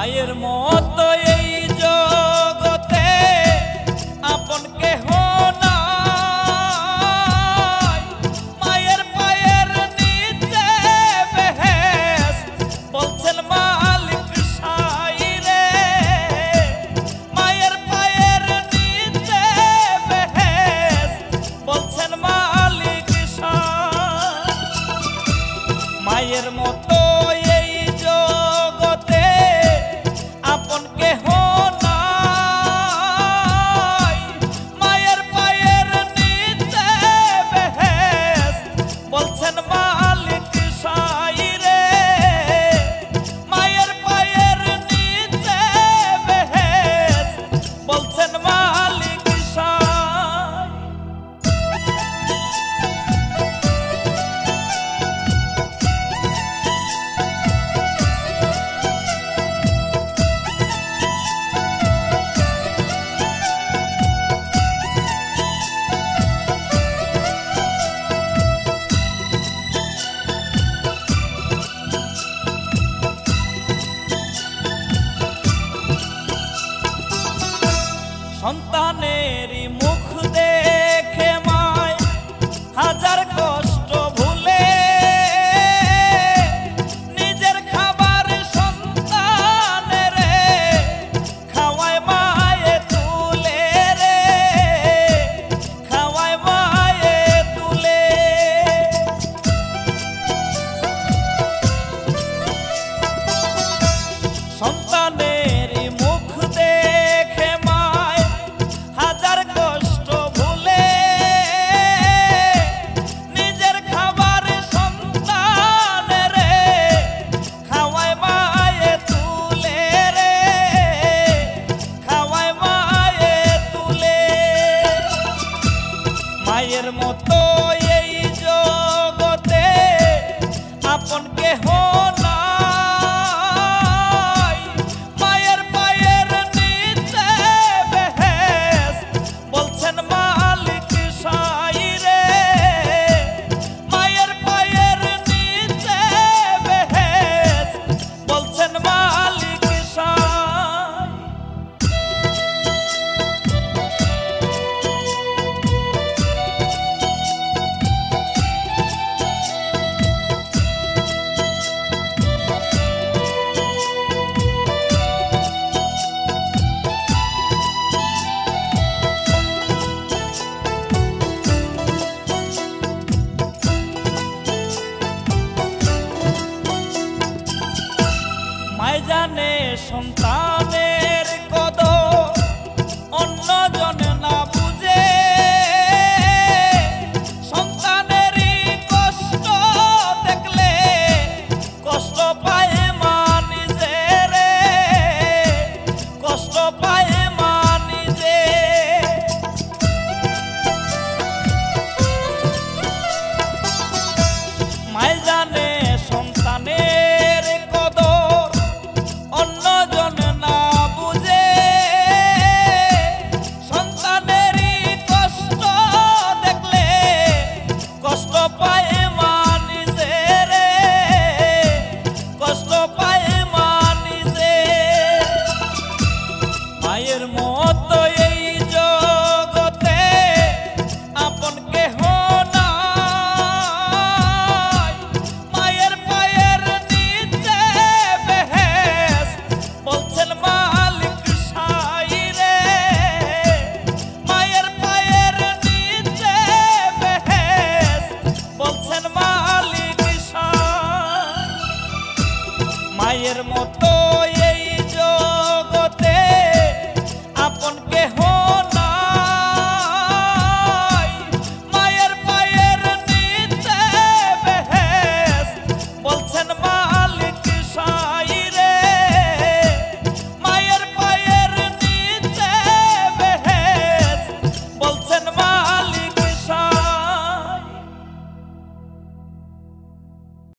মায়ের মতো এই জগতে আপন কেহ নাই। মায়ের পায়ের নিচে বেহেশত বলছেন মালিক সাই রে। মায়ের পায়ের নিচে বেহেশত বলছেন মালিক সাই। মায়ের মতো এই জগতে আপন কেহ নাই। মায়ের পায়ের নিচে বেহেশত বলছেন মালিক সাই রে। মায়ের পায়ের নিচে বেহেশত বলছেন মালিক সাই। সন্তানেরই মুখ দেখে মায় হাজার কষ্ট ভুলে নিজের খাবার সন্তানেরে খাওয়ায় মায়ে তুলে রে। খাওয়ায় মায়ে তুলে। সন্তানেরই মুখ দেখে মায় হাজার কষ্ট ভুলে নিজের খাবার সন্তানেরে খাওয়ায় মায়ে তুলে রে। খাওয়ায় মায়ে তুলে। মায়ের মতো এই জগতে আপন কেহ নাই। মায়ের পায়ের নিচে বেহেশত বলছেন মালিক সাই রে। মায়ের পায়ের নিচে বেহেশত বলছেন মালিক সাই। মায় জানে সন্তানের কদর অন্যজন না বুঝে। সন্তানেরই কষ্ট দেখলে কষ্ট পায় মা নিজে রে। কষ্ট পায় মা নিজে। মায় জানে সন্তানের কদর অন্যজন না বুঝে। সন্তানেরই কষ্ট দেখলে কষ্ট পায় মা নিজে রে। কষ্ট পায় মা নিজে। মায়ের মতো এই জগতে আপন কেহ নাই। মায়ের পায়ের নিচে বেহেশত বলছেন মালিক সাই রে। মায়ের পায়ের নিচে বেহেশত বলছেন মালিক সাই। মায়ের মতো